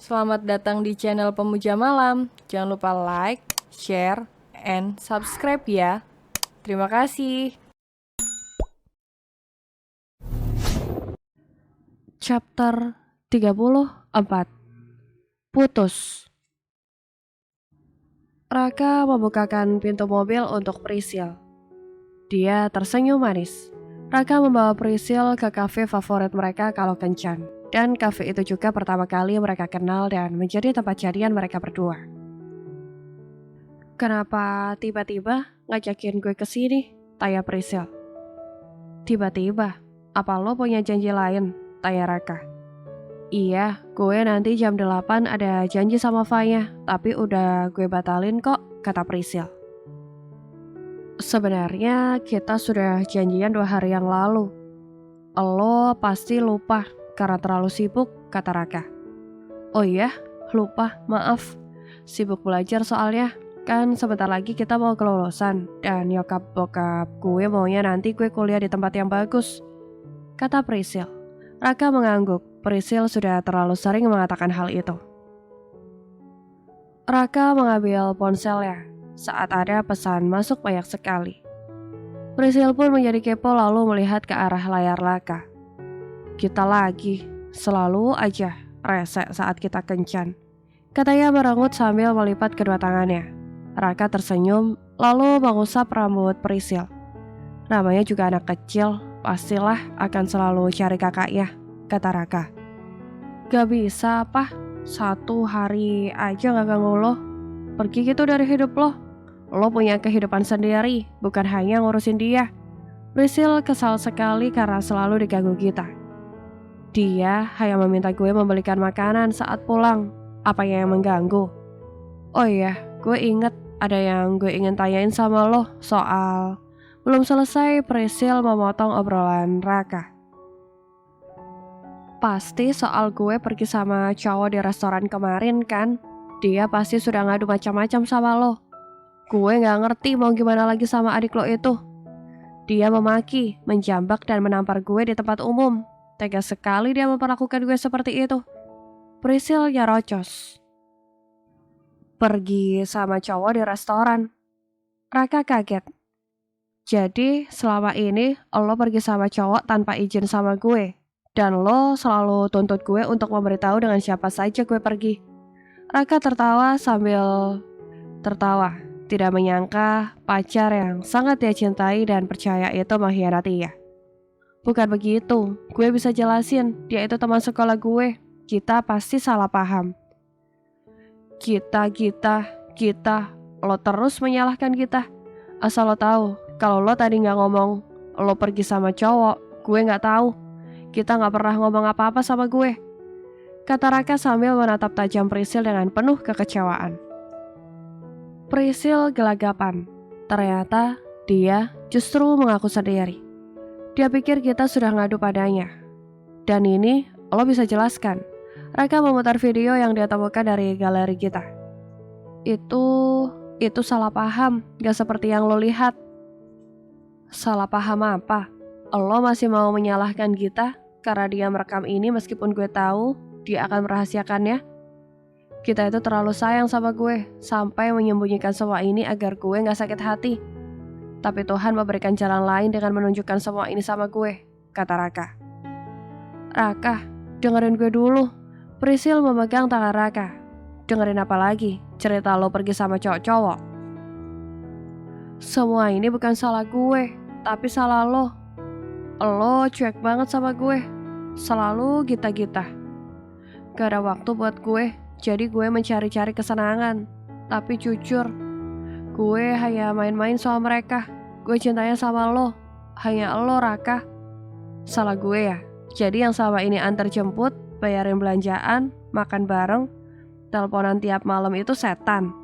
Selamat datang di channel Pemuja Malam. Jangan lupa like, share, and subscribe ya. Terima kasih. Chapter 34. Putus. Raka membukakan pintu mobil untuk Priscil. Dia tersenyum manis. Raka membawa Priscil ke kafe favorit mereka kalau kencan. Dan kafe itu juga pertama kali mereka kenal dan menjadi tempat jadian mereka berdua. Kenapa tiba-tiba ngajakin gue ke sini? Tanya Priscil. Tiba-tiba? Apa lo punya janji lain? Tanya Raka. Iya, gue nanti jam 8 ada janji sama Fanya, tapi udah gue batalin kok, kata Priscil. Sebenarnya kita sudah janjian 2 hari yang lalu. Lo pasti lupa karena terlalu sibuk, kata Raka. Oh iya, lupa, maaf. Sibuk belajar soalnya. Kan sebentar lagi kita mau kelulusan, dan nyokap bokap gue maunya nanti gue kuliah di tempat yang bagus, kata Priscil. Raka mengangguk. Priscil sudah terlalu sering mengatakan hal itu. Raka mengambil ponselnya saat ada pesan masuk banyak sekali. Priscil pun menjadi kepo lalu melihat ke arah layar Raka. Kita lagi, selalu aja rese saat kita kencan, katanya merengut sambil melipat kedua tangannya. Raka tersenyum lalu mengusap rambut Priscil. Namanya juga anak kecil, pastilah akan selalu cari kakaknya, kata Raka. Gak bisa apa, 1 hari aja gak ganggu lo. Pergi gitu dari hidup lo. Lo punya kehidupan sendiri, bukan hanya ngurusin dia. Priscil kesal sekali karena selalu diganggu kita. Dia hanya meminta gue membelikan makanan saat pulang. Apa yang mengganggu? Oh iya, gue inget ada yang gue ingin tanyain sama lo soal... Belum selesai, Priscil memotong obrolan Raka. Pasti soal gue pergi sama cowok di restoran kemarin kan? Dia pasti sudah ngadu macam-macam sama lo. Gue gak ngerti mau gimana lagi sama adik lo itu. Dia memaki, menjambak dan menampar gue di tempat umum. Tega sekali dia memperlakukan gue seperti itu. Priscil nyerocos. Pergi sama cowok di restoran. Raka kaget. Jadi selama ini lo pergi sama cowok tanpa izin sama gue. Dan lo selalu tuntut gue untuk memberitahu dengan siapa saja gue pergi. Raka tertawa sambil tertawa. Tidak menyangka pacar yang sangat dia cintai dan percaya itu mengkhianatinya. Bukan begitu, gue bisa jelasin. Dia itu teman sekolah gue. Kita pasti salah paham. Kita. Lo terus menyalahkan kita. Asal lo tahu, kalau lo tadi gak ngomong lo pergi sama cowok, gue gak tahu. Kita gak pernah ngomong apa-apa sama gue, kata Raka sambil menatap tajam Priscil dengan penuh kekecewaan. Priscil gelagapan. Ternyata dia justru mengaku sendiri. Dia pikir kita sudah ngadu padanya. Dan ini lo bisa jelaskan. Raka memutar video yang dia temukan dari galeri kita. Itu salah paham, gak seperti yang lo lihat. Salah paham apa? Lo masih mau menyalahkan kita karena dia merekam ini meskipun gue tahu dia akan merahasiakannya? Kita itu terlalu sayang sama gue sampai menyembunyikan semua ini agar gue gak sakit hati. Tapi Tuhan memberikan jalan lain dengan menunjukkan semua ini sama gue, kata Raka. Raka, dengerin gue dulu. Priscil memegang tangan Raka. Dengerin apa lagi? Cerita lo pergi sama cowok-cowok. Semua ini bukan salah gue, tapi salah lo. Lo cuek banget sama gue. Selalu gita-gita. Gak ada waktu buat gue, jadi gue mencari-cari kesenangan. Tapi jujur, gue hanya main-main sama mereka. Gue cintanya sama lo. Hanya lo, Raka. Salah gue ya. Jadi yang selama ini antar jemput, bayarin belanjaan, makan bareng, teleponan tiap malam itu setan.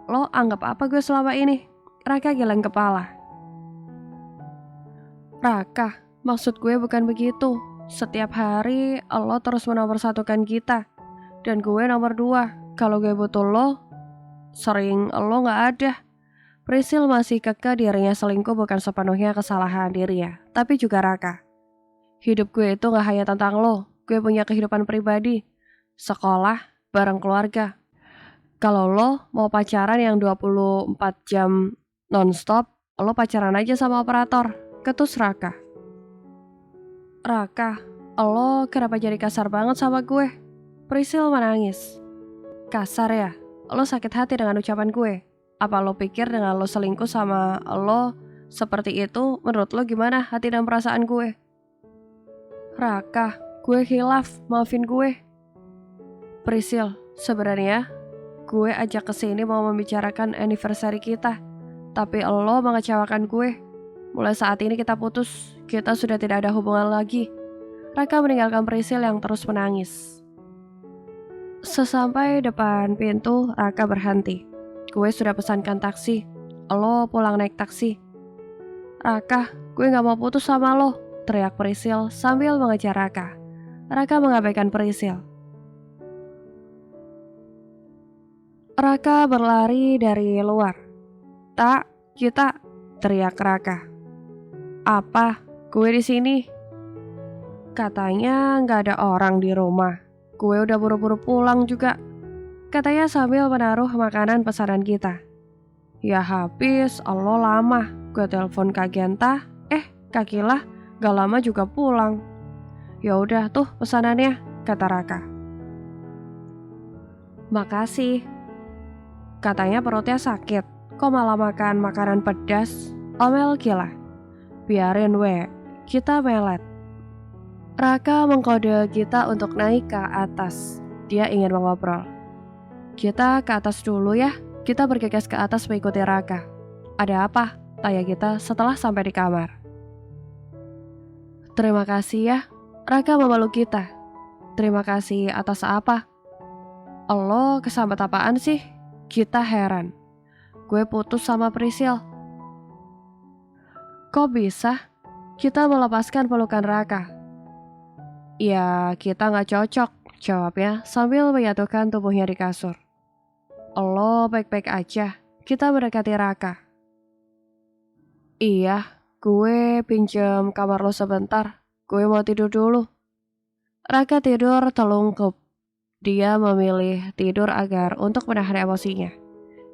Lo anggap apa gue selama ini? Raka geleng kepala. Raka, maksud gue bukan begitu. Setiap hari lo terus menomorsatukan kita. Dan gue nomor 2. Kalau gue butuh lo, sering lo gak ada. Priscil masih kekeh dirinya selingkuh bukan sepenuhnya kesalahan dirinya, tapi juga Raka. Hidup gue itu gak hanya tentang lo. Gue punya kehidupan pribadi. Sekolah, bareng keluarga. Kalau lo mau pacaran yang 24 jam nonstop, lo pacaran aja sama operator, ketus Raka. Raka, lo kenapa jadi kasar banget sama gue? Priscil menangis. Kasar ya? Lo sakit hati dengan ucapan gue? Apa lo pikir dengan lo selingkuh sama lo seperti itu, menurut lo gimana hati dan perasaan gue? Raka, gue khilaf, maafin gue. Priscil, sebenarnya gue ajak kesini mau membicarakan anniversary kita, tapi lo mengecewakan gue. Mulai saat ini kita putus, kita sudah tidak ada hubungan lagi. Raka meninggalkan Priscil yang terus menangis. Sesampai depan pintu, Raka berhenti. Gue sudah pesankan taksi, lo pulang naik taksi. Raka, gue gak mau putus sama lo, teriak Priscil sambil mengejar Raka. Raka mengabaikan Priscil. Raka berlari dari luar. Tak, kita, teriak Raka. Apa? Gue di sini. Katanya nggak ada orang di rumah. Gue udah buru-buru pulang juga. Katanya sambil menaruh makanan pesanan kita. Ya habis, Allah lama. Gue telepon Kak Genta. Kak Kila, gak lama juga pulang. Ya udah tuh pesanannya, kata Raka. Makasih. Katanya perutnya sakit. Kok malah makan makanan pedas? Omel Kila. Biarin we, kita melet. Raka mengkode kita untuk naik ke atas. Dia ingin mengobrol. Kita ke atas dulu ya. Kita bergegas ke atas mengikuti Raka. Ada apa? Tanya kita setelah sampai di kamar. Terima kasih ya. Raka memeluk kita. Terima kasih atas apa? Lo kesambet apaan sih? Kita heran. Gue putus sama Priscil. Kok bisa? Kita melepaskan pelukan Raka. Ya, kita gak cocok, jawabnya sambil menyatukan tubuhnya di kasur. Lo baik-baik aja, kita mendekati Raka. Iya, gue pinjem kamar lo sebentar, gue mau tidur dulu. Raka tidur telungkup. Dia memilih tidur agar untuk menahan emosinya.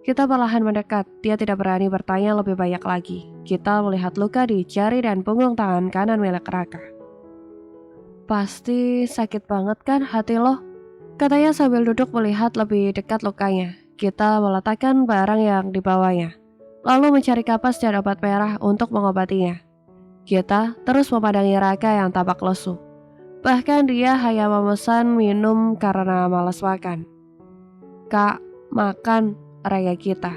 Kita perlahan mendekat, dia tidak berani bertanya lebih banyak lagi. Kita melihat luka di jari dan punggung tangan kanan milik Raka. Pasti sakit banget kan hati lo? Katanya sambil duduk melihat lebih dekat lukanya. Kita meletakkan barang yang dibawanya, lalu mencari kapas dan obat merah untuk mengobatinya. Kita terus memandangi Raka yang tampak lesu. Bahkan dia hanya memesan minum karena malas makan. Kak, makan, raya kita.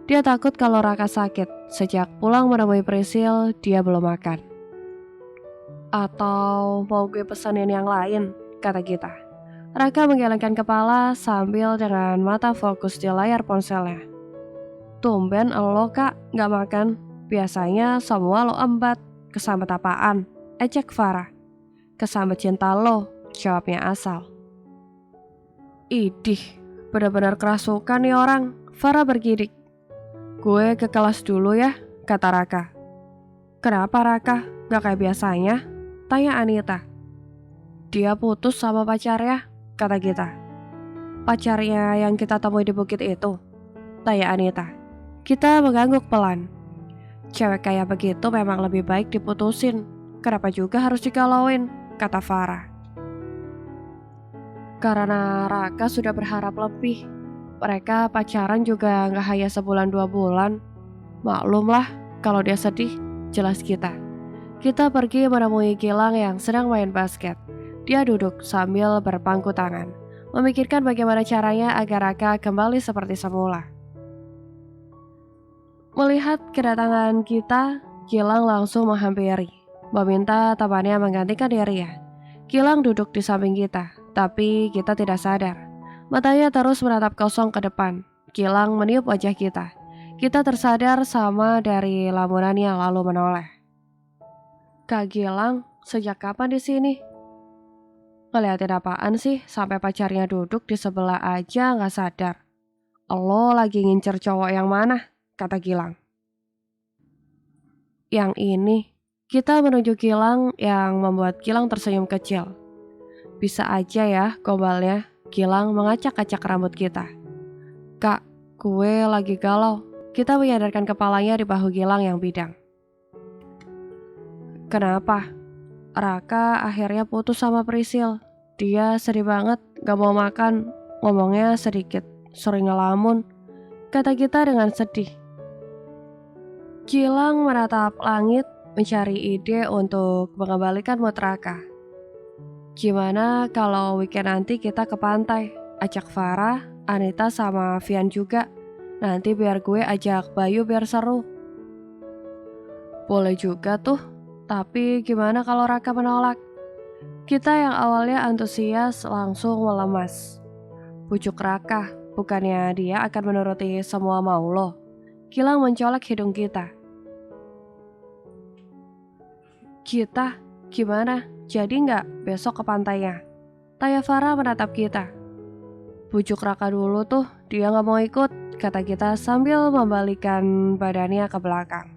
Dia takut kalau Raka sakit. Sejak pulang menemui Priscil, dia belum makan. Atau mau gue pesanin yang lain, kata kita. Raka menggelengkan kepala sambil dengan mata fokus di layar ponselnya. Tumben lo kak gak makan. Biasanya semua lo embat. Kesambet apaan? Ejek Farah. Kesambet cinta lo, jawabnya Asal. Idih, benar-benar kerasukan nih orang. Farah bergidik. Gue ke kelas dulu ya, kata Raka. Kenapa Raka? Gak kayak biasanya? Tanya Anita. Dia putus sama pacarnya, kata kita. Pacarnya yang kita temui di bukit itu, tanya Anita. Kita mengangguk pelan. Cewek kayak begitu memang lebih baik diputusin. Kenapa juga harus digalauin, kata Farah. Karena Raka sudah berharap lebih. Mereka pacaran juga gak hanya sebulan 2 bulan. Maklumlah kalau dia sedih, jelas kita. Kita pergi menemui Gilang yang sedang main basket. Dia duduk sambil berpangku tangan, memikirkan bagaimana caranya agar Raka kembali seperti semula. Melihat kedatangan kita, Gilang langsung menghampiri, meminta temannya menggantikan dirinya. Gilang duduk di samping kita, tapi kita tidak sadar. Matanya terus menatap kosong ke depan. Gilang meniup wajah kita. Kita tersadar sama dari lamunannya lalu menoleh. Kak Gilang, sejak kapan di sini? Ngeliatin apaan sih sampai pacarnya duduk di sebelah aja gak sadar? Lo lagi ngincer cowok yang mana? Kata Gilang. Yang ini. Kita menuju Gilang yang membuat Gilang tersenyum kecil. Bisa aja ya gombalnya. Gilang mengacak-acak rambut kita. Kak, gue lagi galau. Kita menyadarkan kepalanya di bahu Gilang yang bidang. Kenapa? Raka akhirnya putus sama Prisil. Dia sedih banget, gak mau makan. Ngomongnya sedikit, sering ngelamun. Kata kita dengan sedih. Gilang menatap langit, mencari ide untuk mengembalikan mood Raka. Gimana kalau weekend nanti kita ke pantai? Ajak Farah, Anita sama Vian juga. Nanti biar gue ajak Bayu biar seru. Boleh juga tuh, tapi gimana kalau Raka menolak? Kita yang awalnya antusias langsung melemas. Pujuk Raka, bukannya dia akan menuruti semua mau lo. Gilang mencolek hidung kita. Kita, gimana? Jadi nggak besok ke pantainya? Tanya Farah menatap kita. Pujuk Raka dulu tuh, dia nggak mau ikut, kata kita sambil membalikan badannya ke belakang.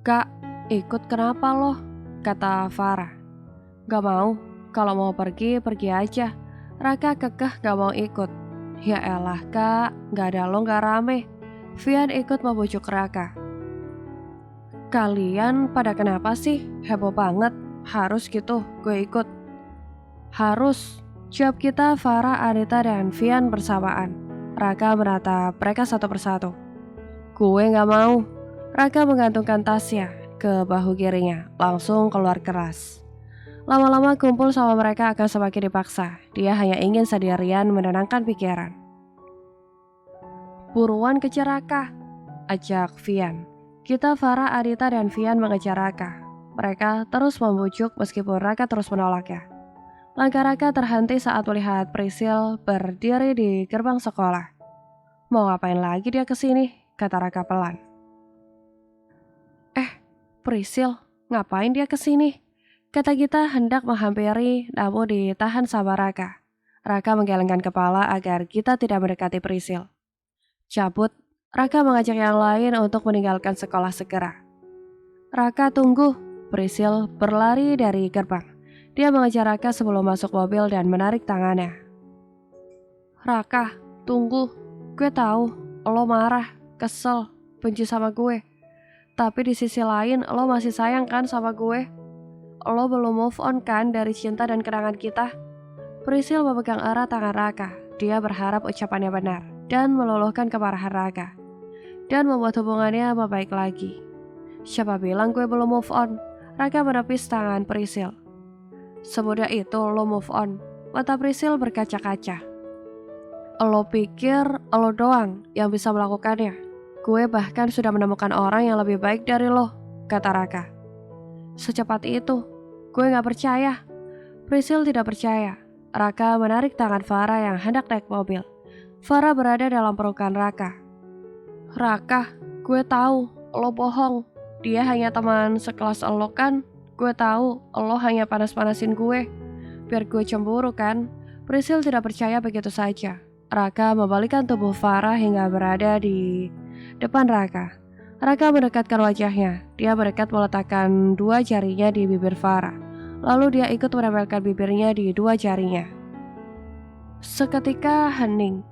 Kak, ikut kenapa loh? Kata Farah. Gak mau, kalau mau pergi, pergi aja. Raka kekeh gak mau ikut. Ya elah kak, gak ada lo gak rame. Vian ikut membujuk Raka. Kalian pada kenapa sih? Heboh banget. Harus gitu, gue ikut. Harus. Jawab kita Farah, Anita, dan Vian bersamaan. Raka menatap mereka satu persatu. Gue gak mau. Raka menggantungkan tasnya ke bahu kirinya, langsung keluar keras. Lama-lama kumpul sama mereka akan semakin dipaksa. Dia hanya ingin sendirian menenangkan pikiran. Buruan kejar Raka, ajak Vian. Kita, Farah, Anita, dan Vian mengejar Raka. Mereka terus membujuk meskipun Raka terus menolaknya. Langkah Raka terhenti saat melihat Prisil berdiri di gerbang sekolah. Mau ngapain lagi dia kesini? Kata Raka pelan. Prisil, ngapain dia kesini? Kata kita hendak menghampiri, namun ditahan sama Raka. Raka menggelengkan kepala agar kita tidak mendekati Prisil. Cabut, Raka mengajak yang lain untuk meninggalkan sekolah segera. Raka tunggu, Prisil berlari dari gerbang. Dia mengejar Raka sebelum masuk mobil dan menarik tangannya. Raka, tunggu. Gue tahu, lo marah, kesel, benci sama gue. Tapi di sisi lain, lo masih sayang kan sama gue? Lo belum move on kan dari cinta dan kenangan kita? Prisil memegang erat tangan Raka. Dia berharap ucapannya benar dan meluluhkan kemarahan Raka. Dan membuat hubungannya membaik lagi. Siapa bilang gue belum move on? Raka menepis tangan Prisil. Semudah itu lo move on. Mata Prisil berkaca-kaca. Lo pikir lo doang yang bisa melakukannya? Gue bahkan sudah menemukan orang yang lebih baik dari lo, kata Raka. Secepat itu, gue gak percaya. Prisil tidak percaya. Raka menarik tangan Farah yang hendak naik mobil. Farah berada dalam pelukan Raka. Raka, gue tahu lo bohong. Dia hanya teman sekelas lo kan? Gue tahu lo hanya panas-panasin gue. Biar gue cemburu kan? Prisil tidak percaya begitu saja. Raka membalikkan tubuh Farah hingga berada di depan Raka. Raka mendekatkan wajahnya. Dia mendekat meletakkan dua jarinya di bibir Farah. Lalu dia ikut menempelkan bibirnya di dua jarinya. Seketika hening,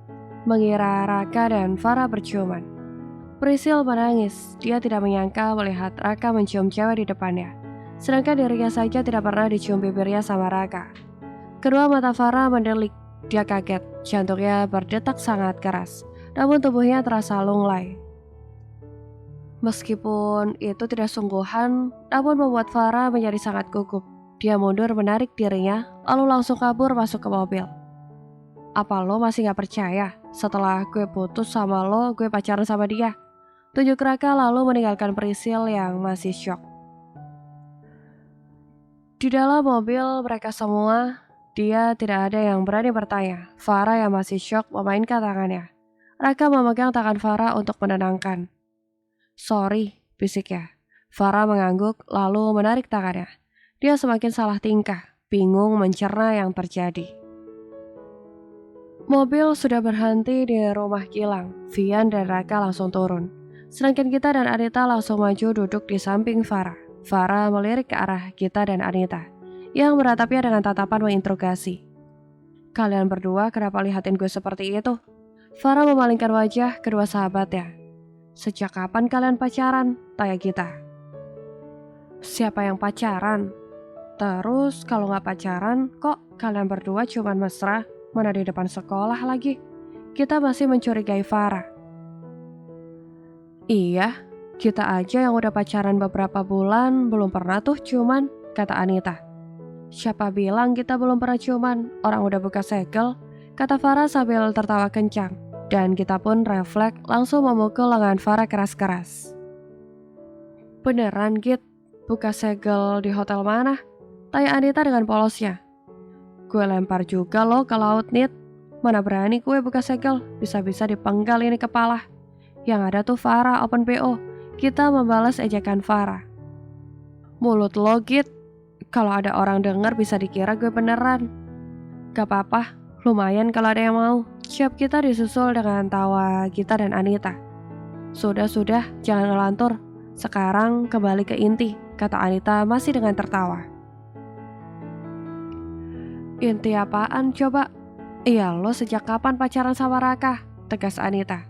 mengira Raka dan Farah berciuman. Prisil menangis. Dia tidak menyangka melihat Raka mencium cewek di depannya. Sedangkan dirinya saja tidak pernah dicium bibirnya sama Raka. Kedua mata Farah mendelik. Dia kaget, jantungnya berdetak sangat keras. Namun tubuhnya terasa lunglai. Meskipun itu tidak sungguhan, namun membuat Farah menjadi sangat gugup. Dia mundur menarik dirinya, lalu langsung kabur masuk ke mobil. Apa lo masih gak percaya? Setelah gue putus sama lo, gue pacaran sama dia? Tunjuk Raka lalu meninggalkan Prisil yang masih syok. Di dalam mobil mereka semua, dia tidak ada yang berani bertanya. Farah yang masih syok memainkan tangannya. Raka memegang tangan Farah untuk menenangkan. Sorry, bisiknya. Farah mengangguk lalu menarik tangannya. Dia semakin salah tingkah, bingung mencerna yang terjadi. Mobil sudah berhenti di rumah Gilang. Vian dan Raka langsung turun. Sedangkan kita dan Anita langsung maju duduk di samping Farah. Farah melirik ke arah kita dan Anita, yang meratapnya dengan tatapan menginterogasi. Kalian berdua kenapa lihatin gue seperti itu? Farah memalingkan wajah kedua sahabatnya. Sejak kapan kalian pacaran? Tanya kita. Siapa yang pacaran? Terus kalau nggak pacaran, kok kalian berdua cuman mesra? Mana di depan sekolah lagi? Kita masih mencurigai Farah. Iya, kita aja yang udah pacaran beberapa bulan belum pernah tuh cuman, kata Anita. Siapa bilang kita belum pernah cuman? Orang udah buka segel, kata Farah sambil tertawa kencang. Dan kita pun refleks langsung memukul lengan Farah keras-keras. Beneran Git? Buka segel di hotel mana? Tanya Anita dengan polosnya. Gue lempar juga lo ke laut Nit. Mana berani gue buka segel, bisa-bisa dipenggal ini kepala. Yang ada tuh Farah open PO. Kita membalas ejekan Farah. Mulut lo Git. Kalau ada orang denger bisa dikira gue beneran. Gak apa-apa, lumayan kalau ada yang mau. Siap kita disusul dengan tawa kita dan Anita. Sudah, jangan ngelantur. Sekarang kembali ke inti, kata Anita masih dengan tertawa. Inti apaan coba? Iya lo sejak kapan pacaran sama Raka? Tegas Anita.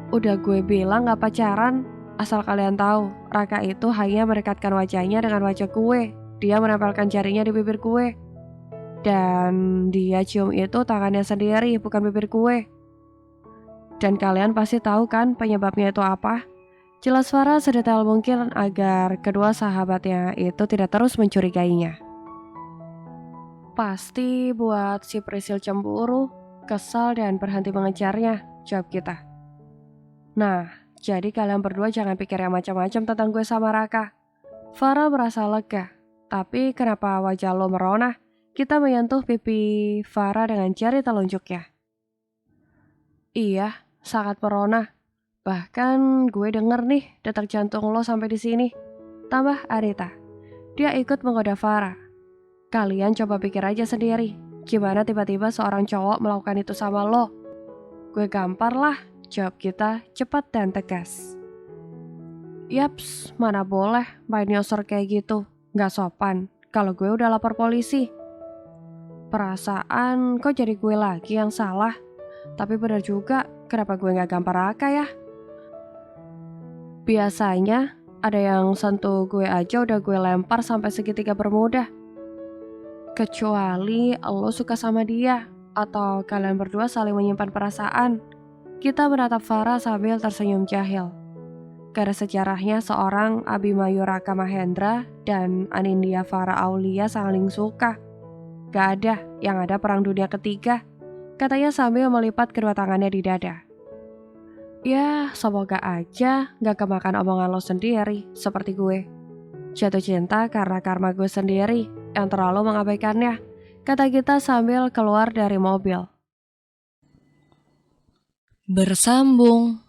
Udah gue bilang gak pacaran. Asal kalian tahu, Raka itu hanya merekatkan wajahnya dengan wajah gue. Dia menempelkan jarinya di bibir gue. Dan dia cium itu tangannya sendiri, bukan bibir gue. Dan kalian pasti tahu kan penyebabnya itu apa? Jelas Farah sedetail mungkin agar kedua sahabatnya itu tidak terus mencurigainya. Pasti buat si Prisil cemburu, kesal dan berhenti mengejarnya, jawab kita. Nah, jadi kalian berdua jangan pikir yang macam-macam tentang gue sama Raka. Farah merasa lega, tapi kenapa wajah lo merona? Kita menyentuh pipi Farah dengan jari telunjuknya. Iya, sangat merona. Bahkan gue denger nih detak jantung lo sampai di sini. Tambah Anita. Dia ikut menggoda Farah. Kalian coba pikir aja sendiri. Gimana tiba-tiba seorang cowok melakukan itu sama lo? Gue gampar lah, jawab kita cepat dan tegas. Yaps, mana boleh main nyosor kayak gitu. Gak sopan kalau gue udah lapor polisi. Perasaan kok jadi gue lagi yang salah. Tapi benar juga, kenapa gue gak gampar Raka ya? Biasanya ada yang sentuh gue aja udah gue lempar sampai segitiga bermuda. Kecuali lo suka sama dia, atau kalian berdua saling menyimpan perasaan. Kita menatap Farah sambil tersenyum jahil. Karena sejarahnya seorang Abimanyu Raka Mahendra dan Anindya Farah Aulia saling suka. Gak ada, yang ada perang dunia ketiga, katanya sambil melipat kedua tangannya di dada. Ya, semoga aja gak kemakan omongan lo sendiri, seperti gue. Jatuh cinta karena karma gue sendiri yang terlalu mengabaikannya, kata kita sambil keluar dari mobil. Bersambung.